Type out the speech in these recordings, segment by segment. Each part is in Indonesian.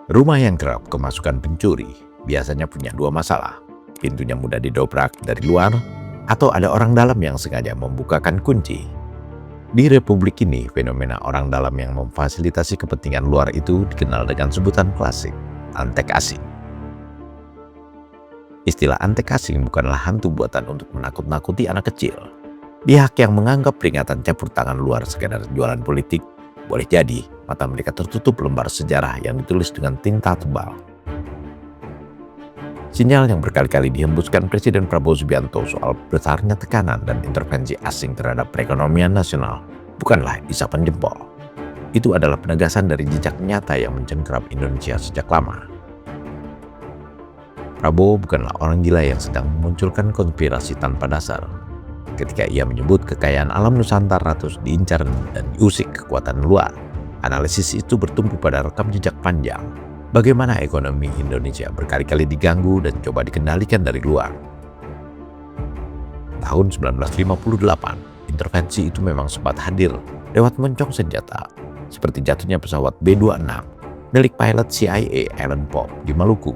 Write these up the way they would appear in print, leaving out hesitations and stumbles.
Rumah yang kerap kemasukan pencuri biasanya punya dua masalah. Pintunya mudah didobrak dari luar, atau ada orang dalam yang sengaja membukakan kunci. Di Republik ini, fenomena orang dalam yang memfasilitasi kepentingan luar itu dikenal dengan sebutan klasik, antek asing. Istilah antek asing bukanlah hantu buatan untuk menakut-nakuti anak kecil. Pihak yang menganggap peringatan campur tangan luar sekedar jualan politik, boleh jadi mata mereka tertutup lembar sejarah yang ditulis dengan tinta tebal. Sinyal yang berkali-kali dihembuskan Presiden Prabowo Subianto soal besarnya tekanan dan intervensi asing terhadap perekonomian nasional bukanlah isapan jempol. Itu adalah penegasan dari jejak nyata yang mencengkeram Indonesia sejak lama. Prabowo bukanlah orang gila yang sedang memunculkan konspirasi tanpa dasar. Ketika ia menyebut kekayaan alam Nusantara terus diincar dan diusik kekuatan luar, analisis itu bertumpu pada rekam jejak panjang. Bagaimana ekonomi Indonesia berkali-kali diganggu dan coba dikendalikan dari luar. Tahun 1958, intervensi itu memang sempat hadir lewat mencong senjata, seperti jatuhnya pesawat B-26 milik pilot CIA Alan Pope di Maluku.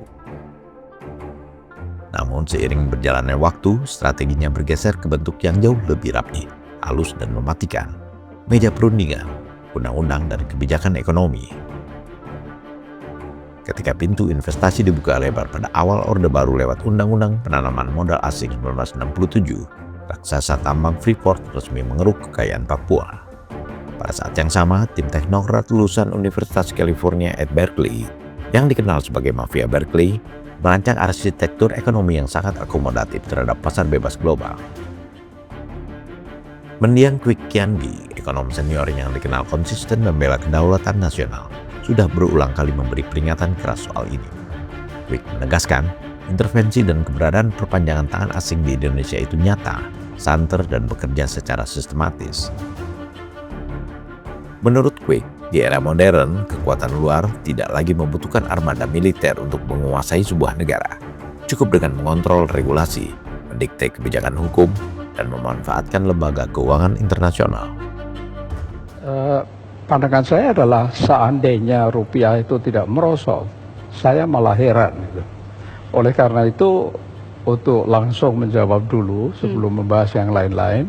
Namun seiring berjalannya waktu, strateginya bergeser ke bentuk yang jauh lebih rapi, halus dan mematikan. Meja perundingan, undang-undang dan kebijakan ekonomi. Ketika pintu investasi dibuka lebar pada awal Orde Baru lewat Undang-Undang Penanaman Modal Asing 1967, raksasa tambang Freeport resmi mengeruk kekayaan Papua. Pada saat yang sama, tim teknokrat lulusan Universitas California at Berkeley, yang dikenal sebagai Mafia Berkeley, merancang arsitektur ekonomi yang sangat akomodatif terhadap pasar bebas global. Mendiang Kwik Kian-gi, ekonom senior yang dikenal konsisten membela kedaulatan nasional, sudah berulang kali memberi peringatan keras soal ini. Kwik menegaskan, intervensi dan keberadaan perpanjangan tangan asing di Indonesia itu nyata, santer dan bekerja secara sistematis. Menurut Kwik, di era modern, kekuatan luar tidak lagi membutuhkan armada militer untuk menguasai sebuah negara. Cukup dengan mengontrol regulasi, mendikte kebijakan hukum, dan memanfaatkan lembaga keuangan internasional. Pandangan saya adalah seandainya rupiah itu tidak merosot, saya malah heran. Gitu. Oleh karena itu, untuk langsung menjawab dulu sebelum membahas yang lain-lain,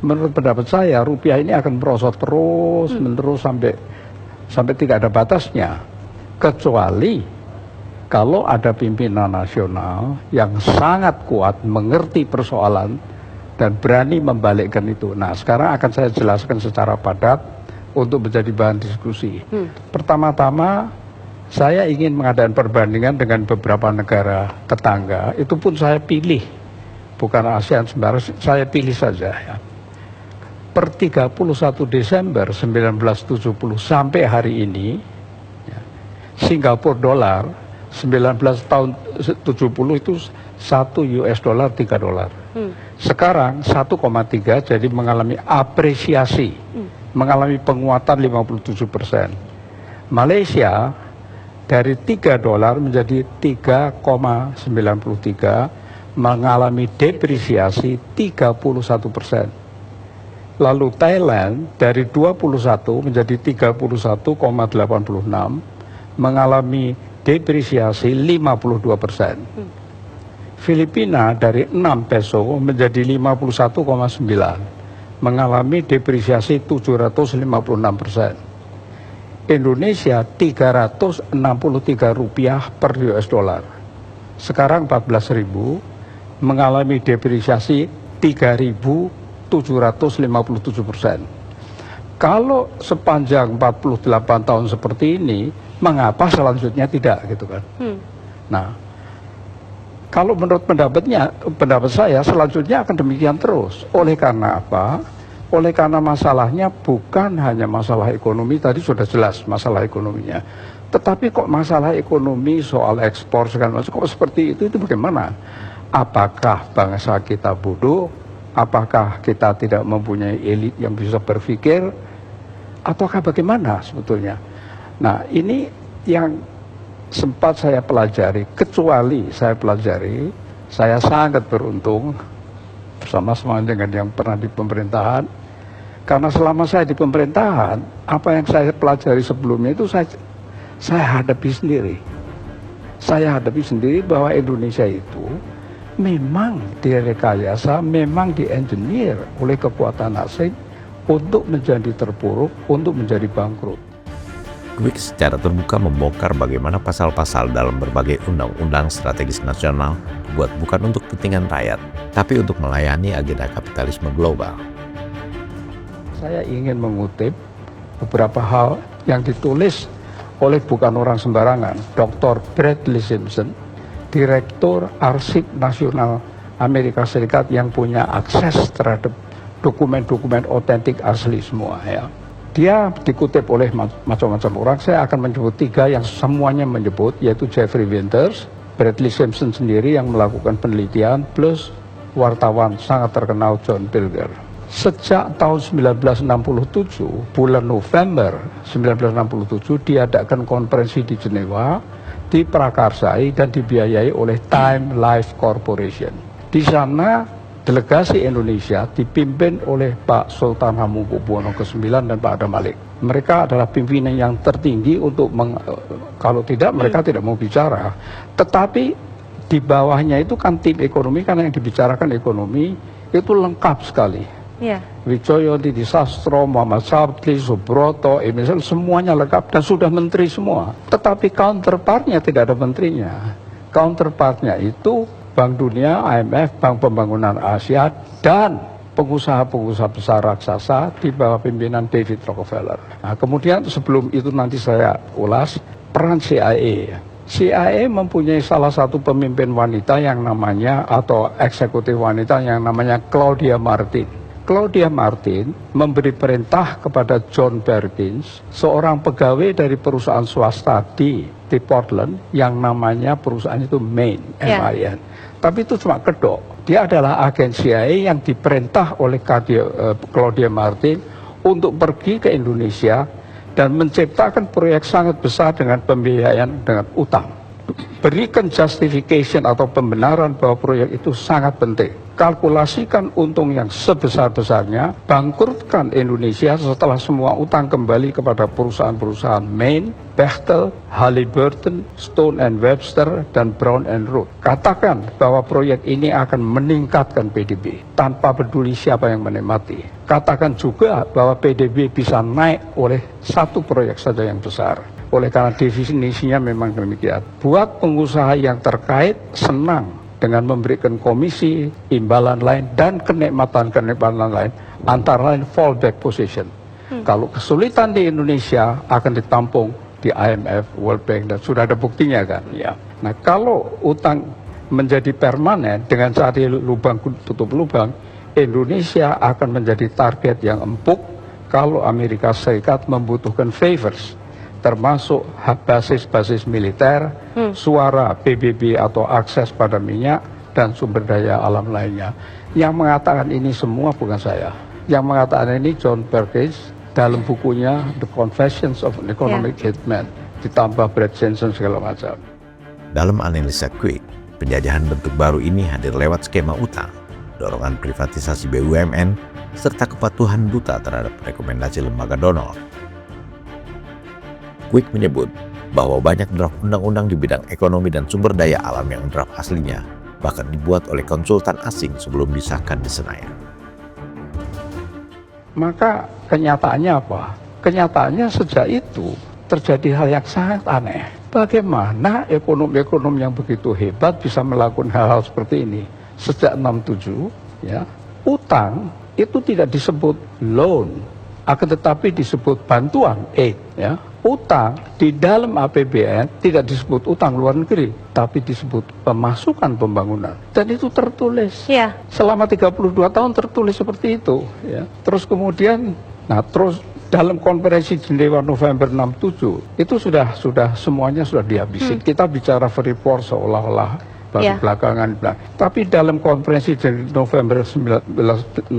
menurut pendapat saya rupiah ini akan merosot terus menerus sampai tidak ada batasnya, kecuali kalau ada pimpinan nasional yang sangat kuat mengerti persoalan dan berani membalikkan itu. Nah, sekarang akan saya jelaskan secara padat untuk menjadi bahan diskusi. Pertama-tama, saya ingin mengadakan perbandingan dengan beberapa negara tetangga. Itu pun saya pilih, bukan ASEAN sembarang, saya pilih saja. Ya. Per 31 Desember 1970 sampai hari ini, ya, Singapura dolar 19 tahun 70 itu 1 US dollar 3 dolar. Sekarang 1,3, jadi mengalami apresiasi. Mengalami penguatan 57%. Malaysia dari 3 dolar menjadi 3,93, mengalami depresiasi 31%. Lalu Thailand dari 21 menjadi 31,86, mengalami depresiasi 52%. Filipina dari 6 peso menjadi 51,9, mengalami depresiasi 756%. Indonesia 363 rupiah per US dollar. Sekarang 14.000, mengalami depresiasi 3.757%. Kalau sepanjang 48 tahun seperti ini, mengapa selanjutnya tidak, gitu kan? Nah, kalau menurut pendapat saya selanjutnya akan demikian terus. Oleh karena apa? Oleh karena masalahnya bukan hanya masalah ekonomi, tadi sudah jelas masalah ekonominya. Tetapi kok masalah ekonomi soal ekspor segala macam kok seperti itu bagaimana? Apakah bangsa kita bodoh? Apakah kita tidak mempunyai elit yang bisa berpikir? Ataukah bagaimana sebetulnya? Nah, ini yang sempat saya pelajari, kecuali saya pelajari, saya sangat beruntung bersama-sama dengan yang pernah di pemerintahan, karena selama saya di pemerintahan, apa yang saya pelajari sebelumnya itu saya hadapi sendiri. Saya hadapi sendiri bahwa Indonesia itu memang direkayasa, memang di-engineer oleh kekuatan asing untuk menjadi terpuruk, untuk menjadi bangkrut. Kwik secara terbuka membongkar bagaimana pasal-pasal dalam berbagai undang-undang strategis nasional dibuat bukan untuk kepentingan rakyat, tapi untuk melayani agenda kapitalisme global. Saya ingin mengutip beberapa hal yang ditulis oleh bukan orang sembarangan, Dr. Bradley Simpson, Direktur Arsip Nasional Amerika Serikat yang punya akses terhadap dokumen-dokumen otentik asli semua ya. Dia dikutip oleh macam-macam orang, saya akan menyebut 3 yang semuanya menyebut, yaitu Jeffrey Winters, Bradley Simpson sendiri yang melakukan penelitian, plus wartawan sangat terkenal John Pilger. Sejak tahun 1967, bulan November 1967, diadakan konferensi di Jenewa, diprakarsai dan dibiayai oleh Time Life Corporation. Di sana delegasi Indonesia dipimpin oleh Pak Sultan Hamengkubuwono ke-9 dan Pak Adam Malik. Mereka adalah pimpinan yang tertinggi untuk kalau tidak mereka tidak mau bicara. Tetapi di bawahnya itu kan tim ekonomi, karena yang dibicarakan ekonomi itu lengkap sekali. Yeah. Wijoyo, Didi Sastro, Muhammad Sabti, Subroto, Emisal, semuanya lengkap dan sudah menteri semua. Tetapi counterpartnya tidak ada menterinya. Counterpartnya itu Bank Dunia, IMF, Bank Pembangunan Asia, dan pengusaha-pengusaha besar raksasa di bawah pimpinan David Rockefeller. Nah, kemudian sebelum itu nanti saya ulas peran CIA. CIA mempunyai salah satu pemimpin wanita yang namanya, atau eksekutif wanita yang namanya Claudia Martin. Claudia Martin memberi perintah kepada John Perkins, seorang pegawai dari perusahaan swasta di Portland yang namanya perusahaan itu Main, MIN. Tapi itu cuma kedok. Dia adalah agen CIA yang diperintah oleh Claudia Martin untuk pergi ke Indonesia dan menciptakan proyek sangat besar dengan pembiayaan dengan utang. Berikan justification atau pembenaran bahwa proyek itu sangat penting. Kalkulasikan untung yang sebesar-besarnya, bangkrutkan Indonesia setelah semua utang kembali kepada perusahaan-perusahaan Main, Bechtel, Halliburton, Stone and Webster, dan Brown and Root. Katakan bahwa proyek ini akan meningkatkan PDB tanpa peduli siapa yang menikmati. Katakan juga bahwa PDB bisa naik oleh satu proyek saja yang besar. Oleh karena definisinya memang demikian. Buat pengusaha yang terkait senang dengan memberikan komisi, imbalan lain, dan kenikmatan-kenikmatan lain, antara lain fallback position. Kalau kesulitan di Indonesia akan ditampung di IMF, World Bank, dan sudah ada buktinya kan. Ya. Nah, kalau utang menjadi permanen dengan cari lubang tutup lubang, Indonesia akan menjadi target yang empuk kalau Amerika Serikat membutuhkan favors, termasuk basis-basis militer, suara PBB atau akses pada minyak, dan sumber daya alam lainnya. Yang mengatakan ini semua bukan saya. Yang mengatakan ini John Perkins dalam bukunya The Confessions of an Economic Hitman, ditambah Brad Jensen segala macam. Dalam analisa Kwik, penjajahan bentuk baru ini hadir lewat skema utang, dorongan privatisasi BUMN, serta kepatuhan duta terhadap rekomendasi lembaga donor. Kwik menyebut bahwa banyak draft undang-undang di bidang ekonomi dan sumber daya alam yang draft aslinya bahkan dibuat oleh konsultan asing sebelum disahkan di Senayan. Maka kenyataannya apa? Kenyataannya sejak itu terjadi hal yang sangat aneh. Bagaimana ekonom-ekonom yang begitu hebat bisa melakukan hal-hal seperti ini? Sejak 67, ya, utang itu tidak disebut loan, akan tetapi disebut bantuan, aid, ya. Utang di dalam APBN tidak disebut utang luar negeri, tapi disebut pemasukan pembangunan. Dan itu tertulis. Yeah. Selama 32 tahun tertulis seperti itu. Ya. Terus kemudian, terus dalam konferensi Jenewa November 67, itu sudah semuanya sudah dihabisin. Kita bicara Freeport seolah-olah baru belakangan. Tapi dalam konferensi di November 1967,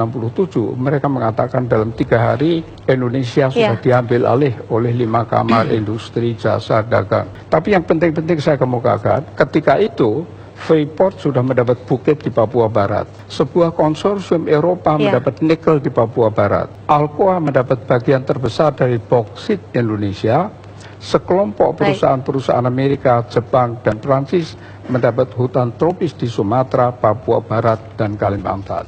mereka mengatakan dalam 3 hari Indonesia sudah diambil alih oleh 5 kamar industri, jasa, dagang. Tapi yang penting-penting saya kemukakan, ketika itu Freeport sudah mendapat bukit di Papua Barat. Sebuah konsorsium Eropa mendapat nikel di Papua Barat. Alcoa mendapat bagian terbesar dari boksit Indonesia. Sekelompok perusahaan-perusahaan Amerika, Jepang, dan Prancis mendapat hutan tropis di Sumatera, Papua Barat, dan Kalimantan.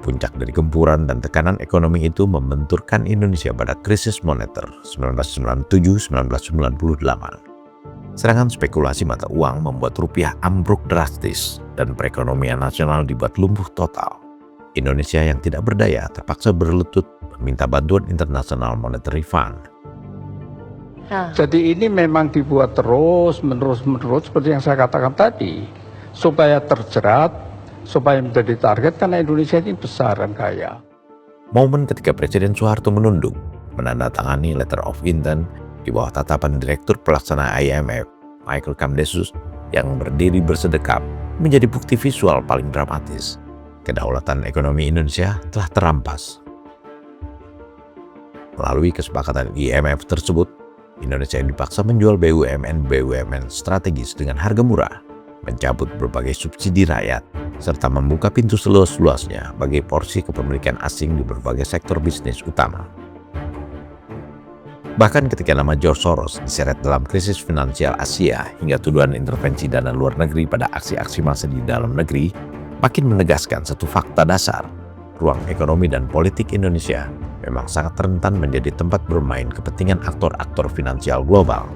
Puncak dari gempuran dan tekanan ekonomi itu membenturkan Indonesia pada krisis moneter 1997-1998. Serangan spekulasi mata uang membuat rupiah ambruk drastis dan perekonomian nasional dibuat lumpuh total. Indonesia yang tidak berdaya terpaksa berlutut meminta bantuan International Monetary Fund. Jadi ini memang dibuat menerus seperti yang saya katakan tadi, supaya terjerat, supaya menjadi target, karena Indonesia ini besar dan kaya. Momen ketika Presiden Soeharto menunduk, menandatangani letter of intent di bawah tatapan Direktur Pelaksana IMF, Michael Kamdesus, yang berdiri bersedekap, menjadi bukti visual paling dramatis. Kedaulatan ekonomi Indonesia telah terampas. Melalui kesepakatan IMF tersebut, Indonesia dipaksa menjual BUMN strategis dengan harga murah, mencabut berbagai subsidi rakyat, serta membuka pintu seluas-luasnya bagi porsi kepemilikan asing di berbagai sektor bisnis utama. Bahkan ketika nama George Soros diseret dalam krisis finansial Asia hingga tuduhan intervensi dana luar negeri pada aksi-aksi massa di dalam negeri, makin menegaskan satu fakta dasar: ruang ekonomi dan politik Indonesia memang sangat rentan menjadi tempat bermain kepentingan aktor-aktor finansial global.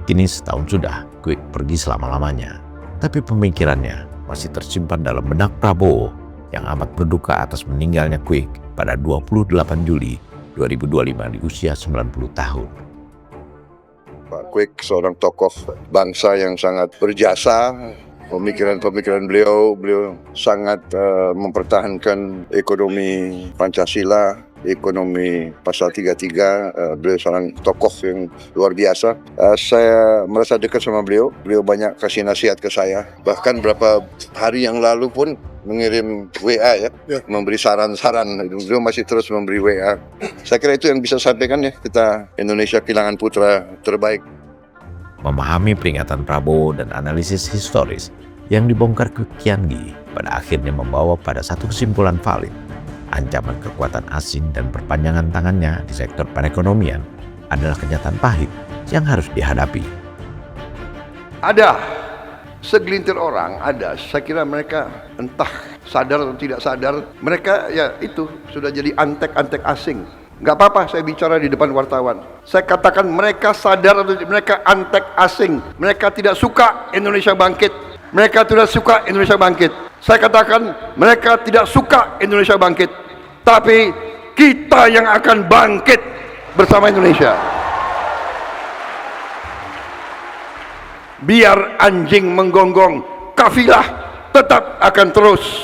Kini setahun sudah Kwik pergi selama-lamanya, tapi pemikirannya masih tersimpan dalam benak Prabowo yang amat berduka atas meninggalnya Kwik pada 28 Juli 2025 di usia 90 tahun. Pak Kwik seorang tokoh bangsa yang sangat berjasa. Pemikiran-pemikiran beliau sangat mempertahankan ekonomi Pancasila, ekonomi pasal 33. Beliau seorang tokoh yang luar biasa. Saya merasa dekat sama beliau. Beliau banyak kasih nasihat ke saya. Bahkan beberapa hari yang lalu pun mengirim WA ya, memberi saran-saran. Beliau masih terus memberi WA. Saya kira itu yang bisa sampaikan ya, kita Indonesia kehilangan putra terbaik. Memahami peringatan Prabowo dan analisis historis yang dibongkar Kwik Kian-gi pada akhirnya membawa pada satu kesimpulan valid. Ancaman kekuatan asing dan perpanjangan tangannya di sektor perekonomian adalah kenyataan pahit yang harus dihadapi. Ada segelintir orang, saya kira mereka entah sadar atau tidak sadar, mereka ya itu sudah jadi antek-antek asing. Nggak apa-apa saya bicara di depan wartawan. Saya katakan mereka sadar atau mereka antek asing. Mereka tidak suka Indonesia bangkit. Mereka tidak suka Indonesia bangkit. Saya katakan mereka tidak suka Indonesia bangkit. Tapi kita yang akan bangkit bersama Indonesia. Biar anjing menggonggong, kafilah tetap akan terus.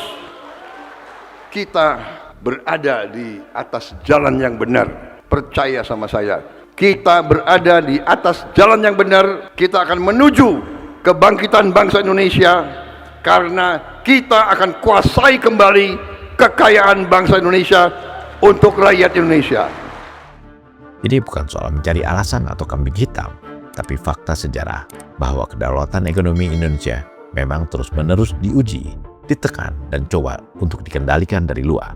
Kita berada di atas jalan yang benar. Percaya sama saya, kita berada di atas jalan yang benar. Kita akan menuju kebangkitan bangsa Indonesia, karena kita akan kuasai kembali kekayaan bangsa Indonesia untuk rakyat Indonesia. Jadi bukan soal mencari alasan atau kambing hitam, tapi fakta sejarah bahwa kedaulatan ekonomi Indonesia memang terus-menerus diuji, ditekan, dan coba untuk dikendalikan dari luar.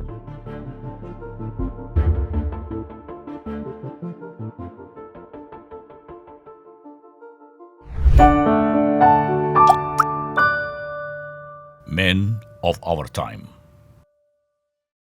Men of our time.